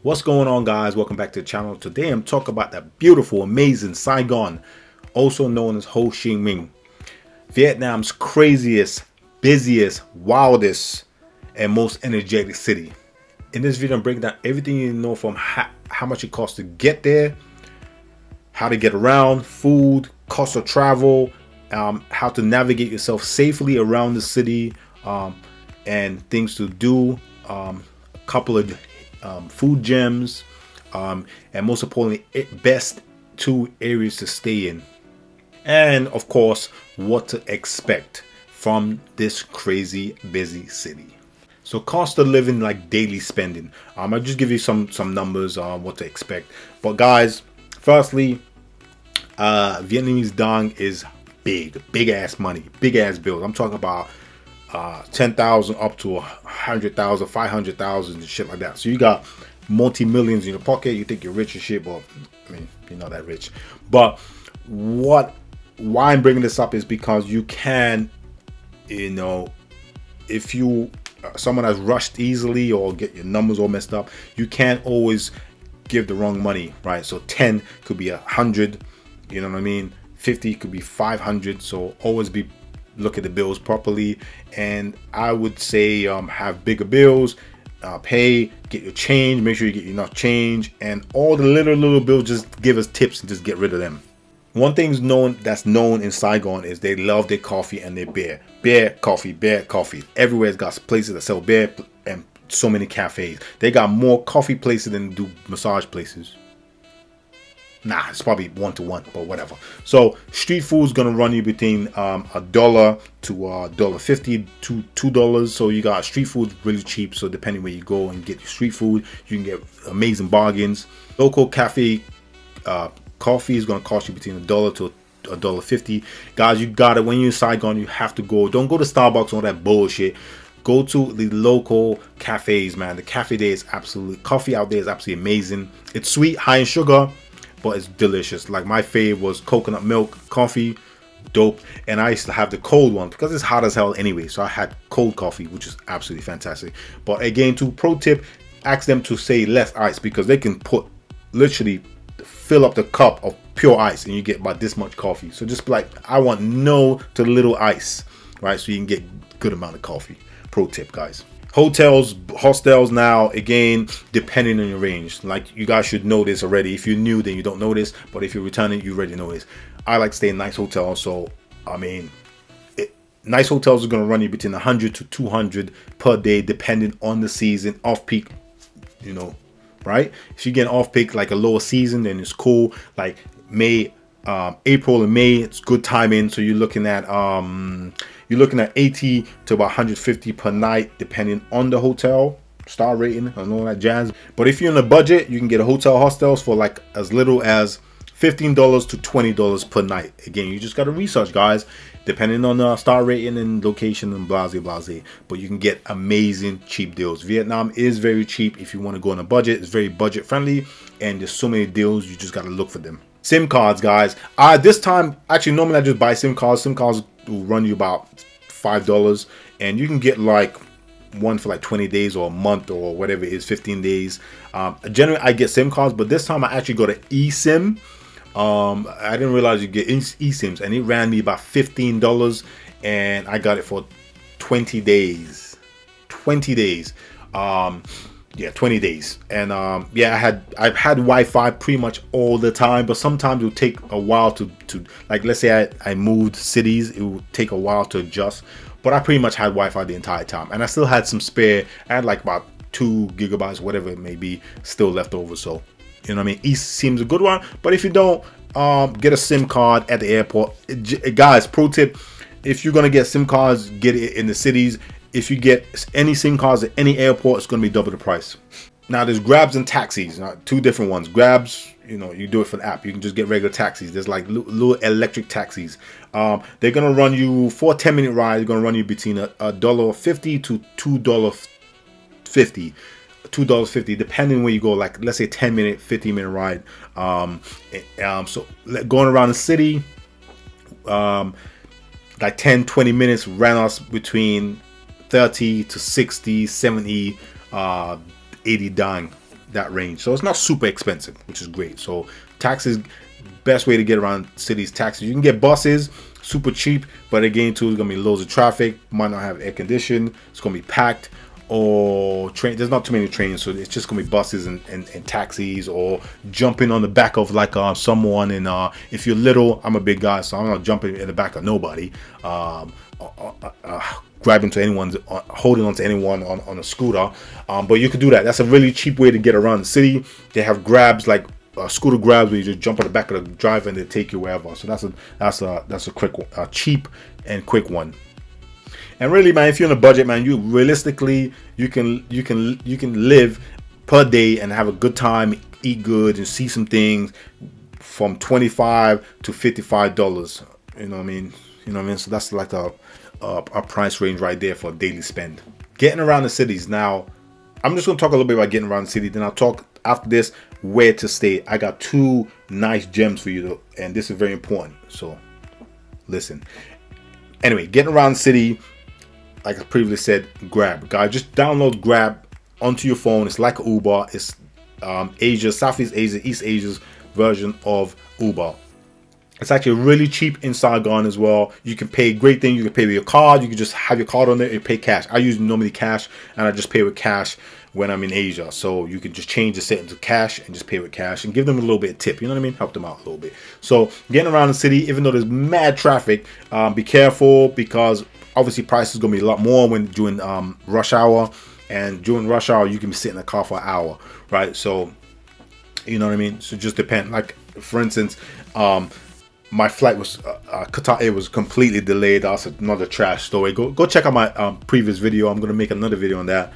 What's going on, guys? Welcome back to the channel. Today I'm talking about that beautiful, amazing Saigon, also known as Ho Chi Minh, Vietnam's craziest, busiest, wildest, and most energetic city. In this video I'm breaking down everything you need to know, from how much it costs to get there, how to get around, food, cost of travel, how to navigate yourself safely around the city, and things to do, a couple of food gems, and most importantly, best 2 areas to stay in, and of course what to expect from this crazy busy city. So cost of living, like daily spending, I'll just give you some numbers on what to expect. But guys, firstly, Vietnamese dong is big ass money, big ass bills. I'm talking about 10,000 up to 100,000, 500,000 and shit like that. So you got multi-millions in your pocket. You think you're rich and shit, but I mean, you're not that rich. But why I'm bringing this up is because you can, if you someone has rushed easily or get your numbers all messed up, you can't always give the wrong money, right? So 10 could be 100, you know what I mean? 50 could be 500. So always look at the bills properly, and I would say have bigger bills, pay, get your change, make sure you get enough change, and all the little bills, just give us tips and just get rid of them. One thing's that's known in Saigon is they love their coffee and their beer coffee. Everywhere's got places that sell beer, and so many cafes. They got more coffee places than do massage places. Nah, it's probably 1 to 1, but whatever. So street food is gonna run you between $1 to $1.50 to $2. So you got street food really cheap. So depending where you go and get your street food, you can get amazing bargains. Local cafe coffee is gonna cost you between $1 to $1.50. Guys, you got it. When you're in Saigon, you have to go. Don't go to Starbucks and all that bullshit. Go to the local cafes, man. The cafe there is coffee out there is absolutely amazing. It's sweet, high in sugar, but it's delicious. Like my fave was coconut milk coffee, dope. And I used to have the cold one because it's hot as hell anyway. So I had cold coffee, which is absolutely fantastic. But again, pro tip, ask them to say less ice, because they can literally fill up the cup of pure ice and you get about this much coffee. So just be like, I want no to little ice, right? So you can get good amount of coffee. Pro tip, guys. Hostels now, again, depending on your range. Like, you guys should know this already. If you're new, then you don't know this, but if you're returning, you already know this. I like staying in nice hotels. So I mean, nice hotels are going to run you between 100 to 200 per day, depending on the season. Off peak, right? If you get off peak, like a lower season, then it's cool. Like April and May, it's good timing. So you're looking at 80 to about 150 per night, depending on the hotel, star rating and all that jazz. But if you're on a budget, you can get a hostels for like as little as $15 to $20 per night. Again, you just got to research, guys, depending on the star rating and location and blase. But you can get amazing cheap deals. Vietnam is very cheap if you want to go on a budget. It's very budget friendly, and there's so many deals. You just got to look for them. SIM cards, guys. This time, actually, normally I just buy SIM cards. SIM cards will run you about $5, and you can get like one for like 20 days or a month or whatever it is, 15 days. Generally, I get SIM cards, but this time I actually got an eSIM. I didn't realize you get eSIMs, and it ran me about $15, and I got it for 20 days. 20 days. Yeah, 20 days. And yeah, I've had Wi-Fi pretty much all the time, but sometimes it will take a while to like, let's say I moved cities, it will take a while to adjust. But I pretty much had Wi-Fi the entire time, and I still had some spare. I had like about 2 gigabytes, whatever it may be, still left over. So you know what I mean, eSIM's a good one. But if you don't, get a SIM card at the airport. Guys, pro tip, if you're gonna get SIM cards, get it in the cities. If you get any SIM cards at any airport, it's going to be double the price. Now, there's Grabs and taxis. Now, 2 different ones. Grabs, you do it for the app. You can just get regular taxis. There's like little electric taxis. They're going to run you, for a 10-minute ride, they're going to run you between $1.50 to $2.50. $2.50, depending where you go. Like, let's say 10-minute, 15-minute ride. So going around the city, like 10-20 minutes ran us between 30 to 60, 70, 80 dang that range. So it's not super expensive, which is great. So taxis, best way to get around cities, taxis. You can get buses, super cheap, but again too, it's gonna be loads of traffic, might not have air conditioning, it's gonna be packed. Or train, there's not too many trains, so it's just gonna be buses and taxis, or jumping on the back of like someone. And if you're little, I'm a big guy, so I'm not jumping in the back of nobody, grabbing to anyone's, holding on to anyone on a scooter. But you could do that. That's a really cheap way to get around the city. They have grabs, like scooter grabs, where you just jump on the back of the driver and they take you wherever. So that's a quick, cheap and quick one. And really, man, if you're on a budget, man, you realistically you can live per day and have a good time, eat good, and see some things from $25 to $55. You know what I mean? So that's like a price range right there for a daily spend. Getting around the cities. Now, I'm just gonna talk a little bit about getting around the city. Then I'll talk after this where to stay. I got 2 nice gems for you, and this is very important. So listen. Anyway, getting around the city. Like I previously said, Grab. Guys, just download Grab onto your phone. It's like Uber. It's Asia, Southeast Asia, East Asia's version of Uber. It's actually really cheap in Saigon as well. You can pay, great thing, you can pay with your card. You can just have your card on there and pay cash. I use normally cash, and I just pay with cash when I'm in Asia. So you can just change the setting to cash and just pay with cash and give them a little bit of tip. You know what I mean? Help them out a little bit. So getting around the city, even though there's mad traffic, be careful, because obviously price is going to be a lot more when during rush hour. And during rush hour, you can be sitting in the car for an hour, right? So, you know what I mean? So just depend. Like, for instance, my flight was, Qatar Air was completely delayed. That's another trash story. Go check out my previous video. I'm going to make another video on that.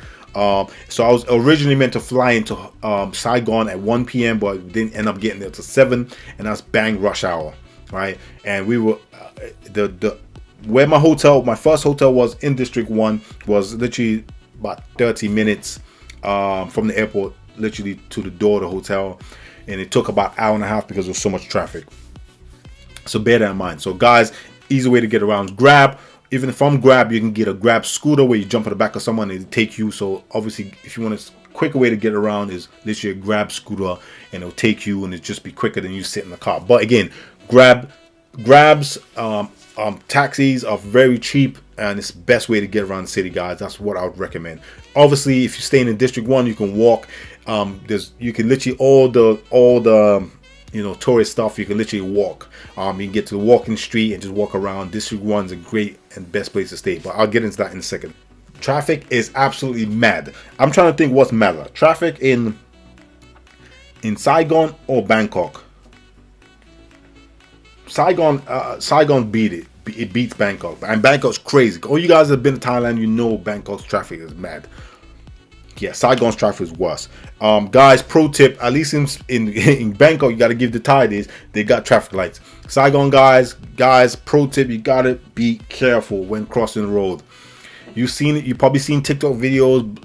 So I was originally meant to fly into Saigon at 1 p.m. but didn't end up getting there till 7, and that's bang rush hour, right? And we were where my first hotel was in District 1 was literally about 30 minutes from the airport, literally to the door of the hotel, and it took about an hour and a half because there was so much traffic. So bear that in mind. So guys, easy way to get around is Grab. Even from Grab, you can get a Grab scooter where you jump on the back of someone and they take you. So obviously, if you want a quicker way to get around, is literally a Grab scooter, and it'll take you, and it'll just be quicker than you sit in the car. But again, Grab's taxis are very cheap, and it's the best way to get around the city, guys. That's what I would recommend. Obviously, if you're staying in District 1, you can walk. You can literally all the tourist stuff, you can literally walk. You can get to the walking street and just walk around. District 1's a great and best place to stay, but I'll get into that in a second. Traffic is absolutely mad. I'm trying to think what's madder, traffic in Saigon or Bangkok. Saigon beat it. It beats Bangkok, and Bangkok's crazy. All you guys that have been to Thailand, you know Bangkok's traffic is mad. Yeah, Saigon's traffic is worse. Guys, pro tip, at least in Bangkok, you got to give the Thai days, they got traffic lights. Saigon guys, pro tip, you got to be careful when crossing the road. You probably seen TikTok videos,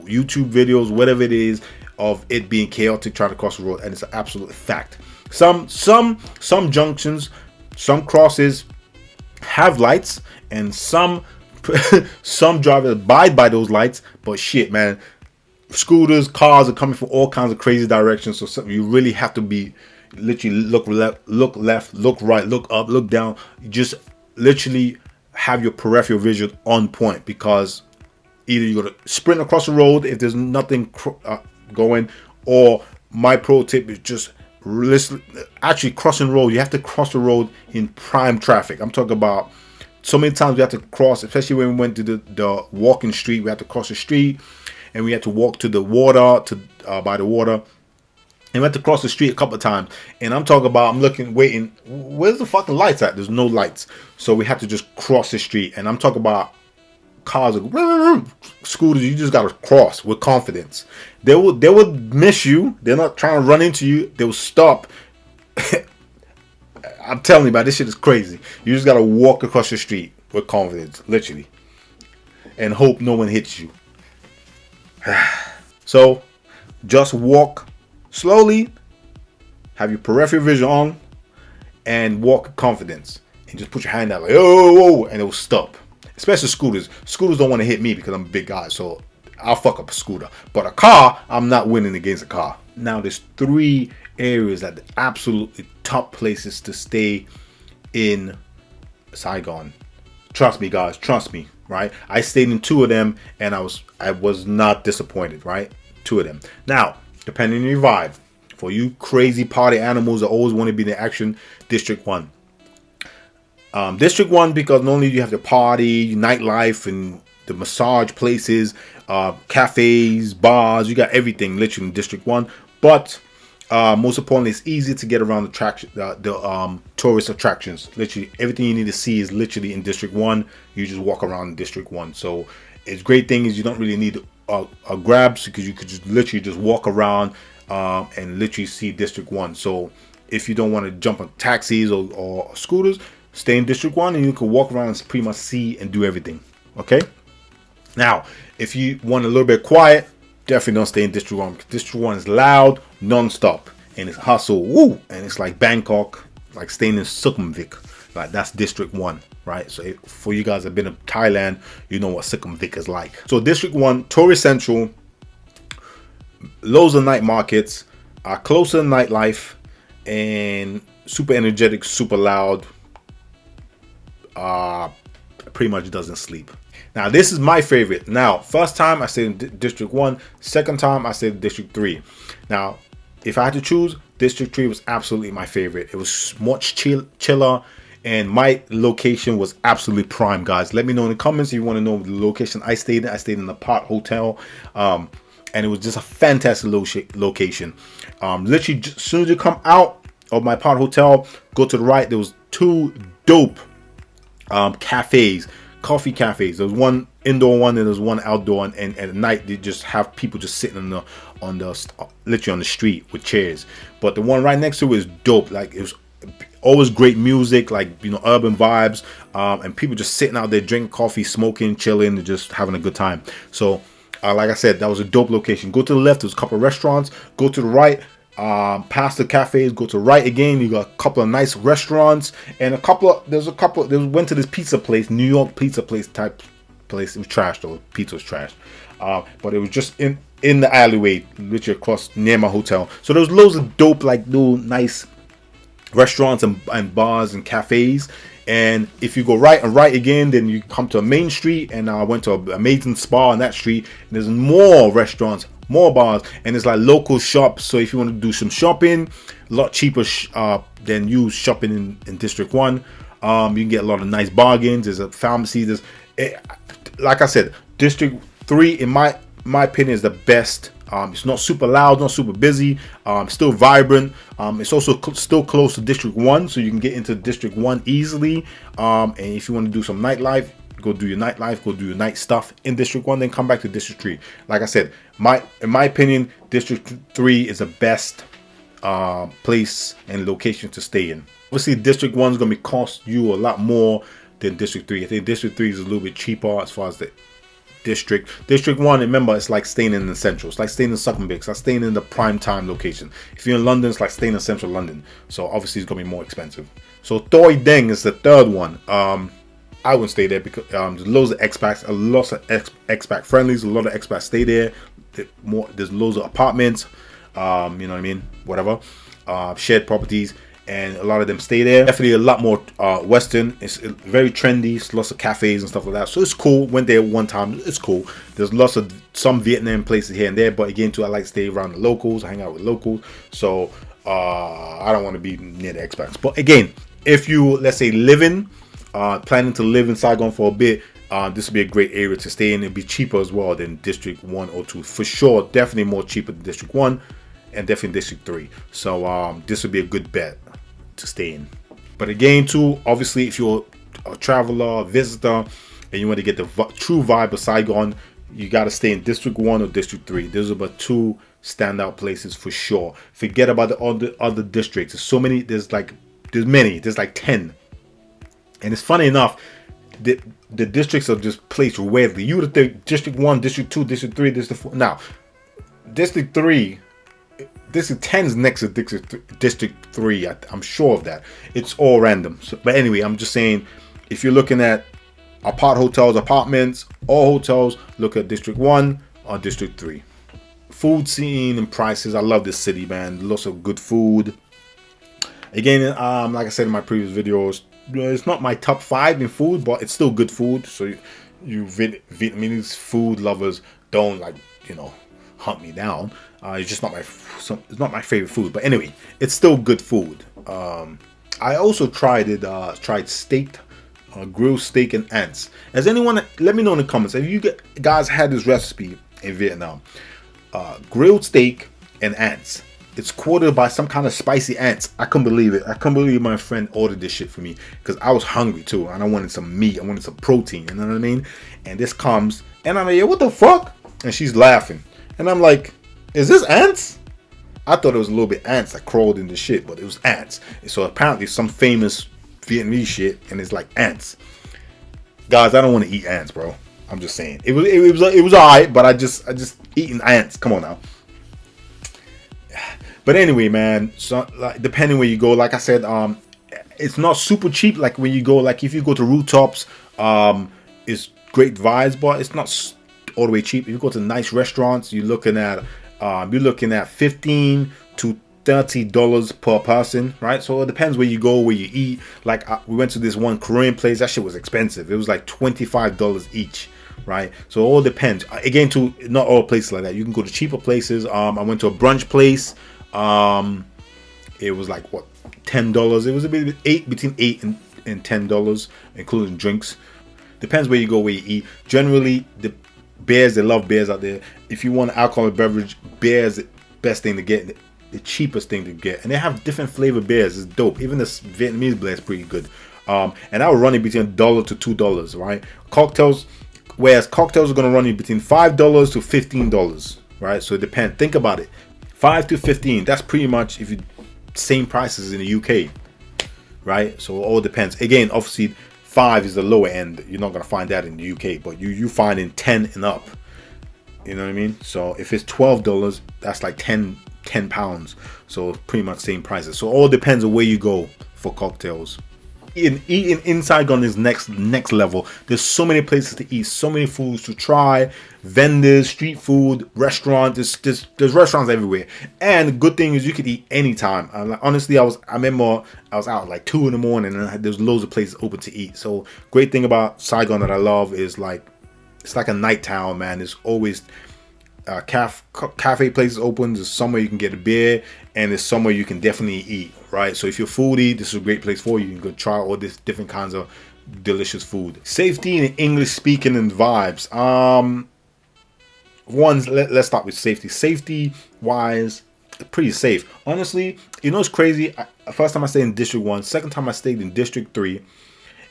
YouTube videos, whatever it is, of it being chaotic trying to cross the road, and it's an absolute fact. Some junctions, some crosses have lights, and some drivers abide by those lights, but shit, man, scooters, cars are coming from all kinds of crazy directions. So you really have to be literally look left, look right, look up, look down. You just literally have your peripheral vision on point, because either you're gonna sprint across the road if there's nothing going, or my pro tip is just actually crossing road. You have to cross the road in prime traffic. I'm talking about so many times we have to cross, especially when we went to the walking street. We had to cross the street, and we had to walk to the water, by the water, and we had to cross the street a couple of times. And I'm talking about, I'm looking, waiting, where's the fucking lights at? There's no lights, so we had to just cross the street. And I'm talking about cars, scooters. You just gotta cross with confidence. They would miss you. They're not trying to run into you. They will stop. I'm telling you, man, this shit is crazy. You just gotta walk across the street with confidence, literally, and hope no one hits you. So just walk slowly, have your peripheral vision on, and walk with confidence, and just put your hand out like, oh, and it will stop. Especially scooters. Scooters don't want to hit me because I'm a big guy, so I'll fuck up a scooter. But a car, I'm not winning against a car. Now, there's 3 areas that are absolutely top places to stay in Saigon. Trust me, guys. Trust me. Right? I stayed in 2 of them, and I was not disappointed. Right? 2 of them. Now, depending on your vibe, for you crazy party animals that always want to be in the action, District 1. District 1, because not only do you have the party, nightlife, and the massage places, cafes, bars, you got everything literally in District 1. But most importantly, it's easy to get around the tourist attractions. Literally everything you need to see is literally in District 1. You just walk around in District 1. So it's great thing is you don't really need a grabs, because you could just literally just walk around and literally see District 1. So if you don't want to jump on taxis or scooters, stay in District 1 and you can walk around and pretty much see and do everything. Okay? Now, if you want a little bit quiet, definitely don't stay in District 1, because District 1 is loud, non-stop, and it's hustle, woo, and it's like Bangkok, like staying in Sukhumvit. Like, that's District 1, right? So for you guys that have been to Thailand, you know what Sukhumvit is like. So District 1, tourist central, loads of night markets, closer nightlife, and super energetic, super loud. Pretty much doesn't sleep. Now, this is my favorite. Now, first time I stayed in District 1. Second time I stayed in District 3. Now, if I had to choose, District 3 was absolutely my favorite. It was much chiller, and my location was absolutely prime, guys. Let me know in the comments if you want to know the location I stayed in. I stayed in the Perre Hotel, and it was just a fantastic location. Literally, as soon as you come out of my Perre Hotel, go to the right. There was 2 dope cafes, coffee cafes. There was one indoor one and there's one outdoor, and at night they just have people just sitting literally on the street with chairs. But the one right next to it is dope. Like, it was always great music, like, you know, urban vibes, and people just sitting out there drinking coffee, smoking, chilling, and just having a good time. So like I said, that was a dope location. Go to the left, there's a couple of restaurants. Go to the right, past the cafes, go to the right again, you got a couple of nice restaurants, and went to this pizza place, New York pizza place type place. It was trash though. Pizza was trash, but it was just in the alleyway, literally across near my hotel. So there was loads of dope, like, little nice restaurants and bars and cafes. And if you go right and right again, then you come to a main street, and I went to an amazing spa on that street, and there's more restaurants, more bars, and it's like local shops. So if you want to do some shopping, a lot cheaper than you shopping in District 1. You can get a lot of nice bargains. There's a pharmacy. Like I said, District 3 in my opinion is the best. It's not super loud, not super busy, still vibrant. It's also still close to District 1, so you can get into District 1 easily. And if you want to do some nightlife, go do your nightlife, go do your night stuff in District 1, then come back to District 3. Like I said, in my opinion, District 3 is the best place and location to stay in. Obviously, District 1 is going to cost you a lot more than District 3. I think District 3 is a little bit cheaper as far as the District 1, remember, it's like staying in the central. It's like staying in Sukhumvit. It's like staying in the prime time location. If you're in London, it's like staying in central London. So obviously it's gonna be more expensive. So Toi Deng is the third one. I wouldn't stay there because there's loads of expats, lots of expat friendlies. A lot of expats stay there. There's loads of apartments. You know what I mean? Whatever. Shared properties. And a lot of them stay there. Definitely a lot more Western. It's very trendy. It's lots of cafes and stuff like that. So it's cool. Went there one time. It's cool. There's lots of some Vietnam places here and there. But again, too, I like to stay around the locals. I hang out with locals. So I don't want to be near the expats. But again, if you, let's say, planning to live in Saigon for a bit, this would be a great area to stay in. It'd be cheaper as well than District 1 or 2. For sure, definitely more cheaper than District 1 and definitely District 3. So this would be a good bet to stay in. But again, too, obviously, if you're a traveler, a visitor, and you want to get the true vibe of Saigon, you got to stay in District 1 or District 3. Those are about 2 standout places for sure. Forget about the other districts. There's so many. There's like 10. And it's funny enough, the districts are just placed weirdly. You would think District 1, District 2, District 3, District 4. Now, District 3, District 10 is next to District 3. I'm sure of that. It's all random. So, but anyway, I'm just saying, if you're looking at apartments, all hotels, look at District 1 or District 3. Food scene and prices. I love this city, man. Lots of good food. Again, like I said in my previous videos, it's not my top 5 in food, but it's still good food. So you Vietnamese food lovers don't like, hunt me down. It's just not it's not my favorite food. But anyway, it's still good food. I also tried steak, grilled steak and ants. Has anyone, let me know in the comments, have you guys had this recipe in Vietnam? Grilled steak and ants. It's quartered by some kind of spicy ants. I couldn't believe it. I couldn't believe my friend ordered this shit for me because I was hungry too and I wanted some meat. I wanted some protein. You know what I mean? And this comes and I'm like, yeah, what the fuck? And she's laughing. And I'm like, is this ants? I thought it was a little bit ants that crawled in the shit, but it was ants. So apparently some famous Vietnamese shit and it's like ants. Guys, I don't want to eat ants, bro. I'm just saying. It was alright, but I just eating ants. Come on now. But anyway, man, so like, depending where you go, like I said, it's not super cheap. Like when you go, like if you go to rooftops, it's great vibes, but it's not all the way cheap. If you go to nice restaurants, you're looking at $15 to $30 per person, right? So it depends where you go, where you eat. Like we went to this one Korean place. That shit was expensive. It was like $25 each. Right, so it all depends. Again, to not all places like that. You can go to cheaper places. I went to a brunch place. It was like what, $10. It was a bit between $8 and $10, including drinks. Depends where you go, where you eat. Generally, the beers, they love beers out there. If you want alcoholic beverage, beer is the best thing to get, the cheapest thing to get, and they have different flavor beers. It's dope. Even this Vietnamese beer is pretty good. And I was running between $1 to $2, right? Cocktails. Whereas cocktails are going to run you between $5 to $15, right? So it depends. Think about it. 5 to 15. That's pretty much if you same prices in the UK, right? So it all depends. Again, obviously 5 is the lower end. You're not going to find that in the UK, but you find in 10 and up. You know what I mein? So if it's $12, that's like 10 pounds. So pretty much same prices. So it all depends on where you go for cocktails. Eating in Saigon is next level. There's so many places to eat, so many foods to try, vendors, street food, restaurants. There's restaurants everywhere. And the good thing is you could eat anytime. Like, honestly, I remember I was out like 2 in the morning and there's loads of places open to eat. So great thing about Saigon that I love is like it's like a night town, man. There's always cafe places open. There's somewhere you can get a beer, and there's somewhere you can definitely eat, right? So if you're a foodie, this is a great place for you. You can go try all these different kinds of delicious food. Safety and English speaking and vibes. Let's start with safety. Safety wise, pretty safe. Honestly, it's crazy. First time I stayed in District 1, second time I stayed in District 3,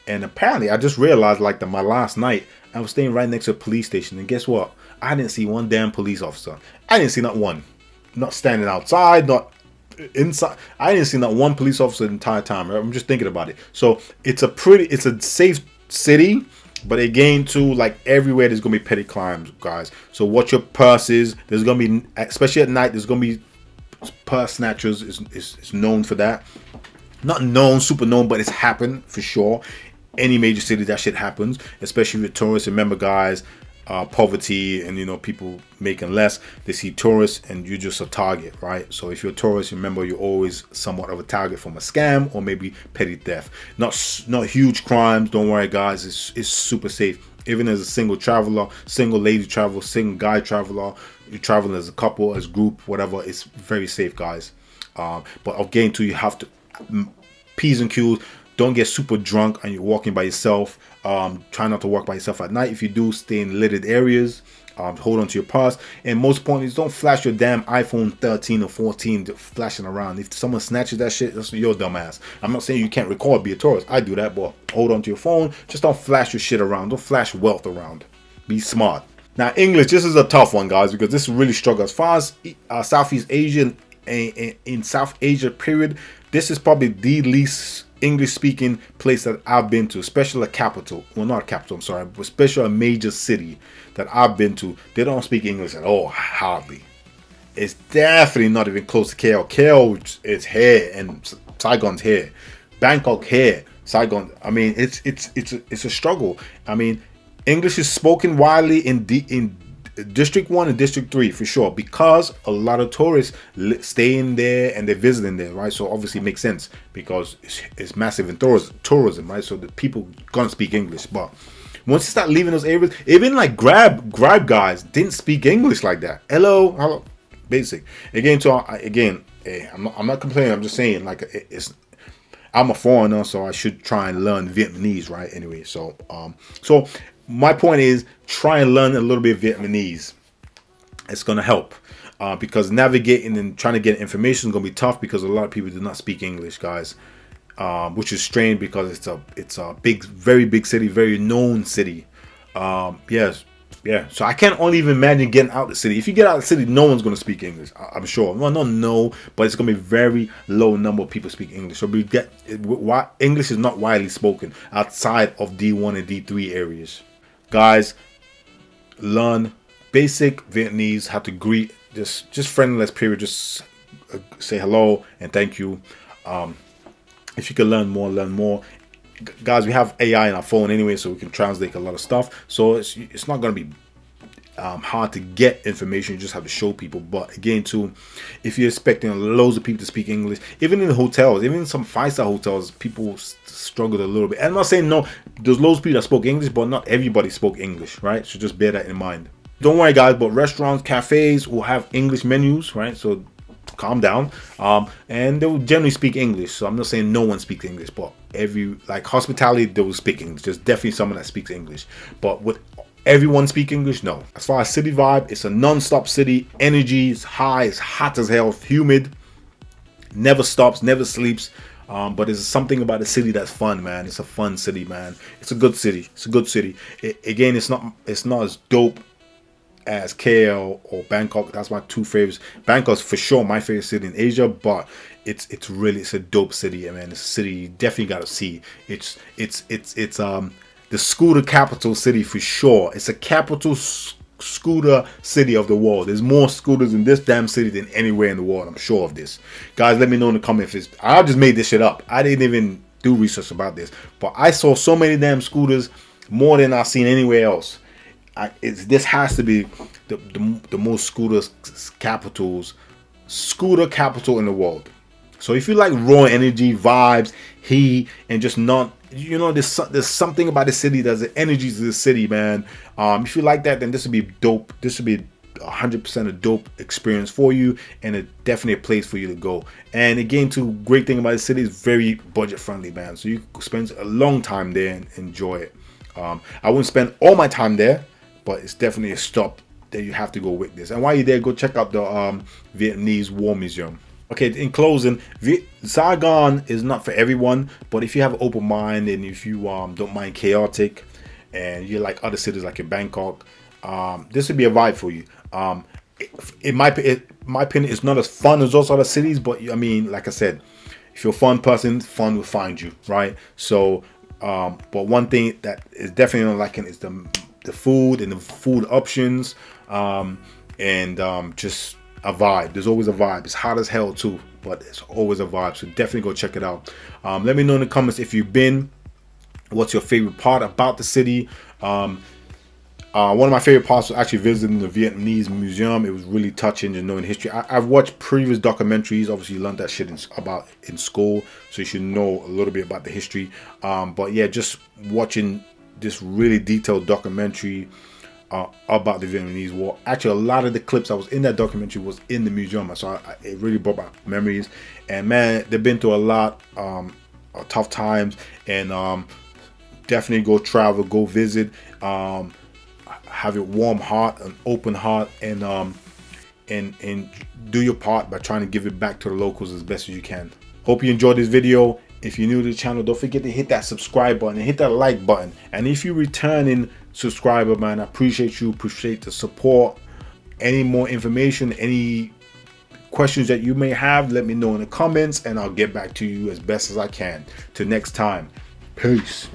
and apparently I just realized like my last night I was staying right next to a police station, and guess what? I didn't see one damn police officer. I didn't see not one. Not standing outside, not inside. I didn't see not one police officer the entire time. Right? I'm just thinking about it. So it's a safe city, but again, too, like everywhere, there's gonna be petty crimes, guys. So watch your purses. There's gonna be, especially at night, there's gonna be purse snatchers. Is known for that. Not known, super known, but it's happened for sure. Any major city, that shit happens, especially with tourists. Remember, guys, poverty and people making less, they see tourists and you're just a target, right? So if you're a tourist, remember you're always somewhat of a target from a scam or maybe petty theft. Not huge crimes, don't worry, guys. It's super safe. Even as a single traveler, single lady traveler, single guy traveler, you're traveling as a couple, as a group, whatever, it's very safe, guys. But again, too, you have to P's and Q's. Don't get super drunk and you're walking by yourself. Try not to walk by yourself at night. If you do, stay in littered areas. Hold on to your purse. And most importantly, don't flash your damn iPhone 13 or 14 flashing around. If someone snatches that shit, that's your dumb ass. I'm not saying you can't record, be a tourist. I do that, but hold on to your phone. Just don't flash your shit around. Don't flash wealth around. Be smart. Now, English, this is a tough one, guys, because this really struggles. As far as Southeast Asia and in South Asia, period, this is probably the least English-speaking place that I've been to, especially a capital. Well, not a capital, I'm sorry, but especially a major city that I've been to. They don't speak English at all, hardly. It's definitely not even close to KL. KL is here, and Saigon's here. Bangkok here, Saigon. I mean, it's a struggle. I mean, English is spoken widely in District 1 and District 3 for sure, because a lot of tourists stay in there and they're visiting there, right? So obviously it makes sense because it's massive in tourism, right? So the people gonna speak English. But once you start leaving those areas, even like grab guys didn't speak English like that. Hello, basic. Again, I'm not complaining. I'm just saying, like, I'm a foreigner, so I should try and learn Vietnamese, right? Anyway, so my point is, try and learn a little bit of Vietnamese. It's gonna help, because navigating and trying to get information is gonna be tough because a lot of people do not speak English, guys. Which is strange because it's a big, very big city, very known city. Yes, yeah. So I can't only even imagine getting out the city. If you get out of the city, no one's gonna speak English. I'm sure. Well, no, but it's gonna be very low number of people speak English. So why English is not widely spoken outside of D1 and D3 areas. Guys, learn basic Vietnamese, how to greet, just friendliness period, just say hello and thank you. If you can learn more, learn more. Guys, we have AI in our phone anyway, so we can translate a lot of stuff. So it's not going to be hard to get information. You just have to show people. But again, too, if you're expecting loads of people to speak English, even in the hotels, even in some 5-star hotels, people struggled a little bit. And I'm not saying no, there's loads of people that spoke English, but not everybody spoke English, right? So just bear that in mind. Don't worry, guys, but restaurants, cafes will have English menus, right? So calm down. And they will generally speak English. So I'm not saying no one speaks English, but like hospitality, they will speak English. There's definitely someone that speaks English. But would everyone speak English? No. As far as city vibe, it's a non-stop city. Energy is high, it's hot as hell, humid, never stops, never sleeps. But there's something about the city that's fun, man. It's a fun city, man. It's a good city. It's a good city. Again, it's not as dope as KL or Bangkok. That's my two favorites. Bangkok's for sure my favorite city in Asia, but it's a dope city, man. It's a city you definitely gotta see. It's the scooter capital city for sure. It's a capital scooter city of the world. There's more scooters in this damn city than anywhere in the world. I'm sure of this. Guys, let me know in the comments if I just made this shit up. I didn't even do research about this, but I saw so many damn scooters, more than I've seen anywhere else. This has to be the most scooter capital in the world. So if you like raw energy, vibes, heat, and just not, there's something about the city. There's the energy to the city, man. If you like that, then this would be dope. This would be 100% a dope experience for you, and definitely a place for you to go. And again, too, great thing about the city is very budget friendly, man. So you can spend a long time there and enjoy it. I wouldn't spend all my time there, but it's definitely a stop that you have to go with this. And while you're there, go check out the Vietnamese War Museum. Okay, in closing, Saigon is not for everyone, but if you have an open mind and if you don't mind chaotic and you like other cities like in Bangkok, this would be a vibe for you. In my opinion, it's not as fun as those other cities, but I mean, like I said, if you're a fun person, fun will find you, right? So, but one thing that is definitely not liking is the food and the food options, and just a vibe. There's always a vibe. It's hot as hell too, but it's always a vibe. So definitely go check it out. Let me know in the comments if you've been. What's your favorite part about the city? One of my favorite parts was actually visiting the Vietnamese museum. It was really touching, just knowing history. I've watched previous documentaries. Obviously, you learned that shit in school, so you should know a little bit about the history. But yeah, just watching this really detailed documentary about the Vietnamese War. Actually, a lot of the clips that was in that documentary was in the museum, so it really brought back memories. And man, they've been through a lot of tough times, and definitely go travel, go visit. Have a warm heart, an open heart, and do your part by trying to give it back to the locals as best as you can. Hope you enjoyed this video. If you're new to the channel, don't forget to hit that subscribe button and hit that like button. And if you're returning subscriber, man, I appreciate you, appreciate the support. Any more information, any questions that you may have, let me know in the comments and I'll get back to you as best as I can. Till next time, peace.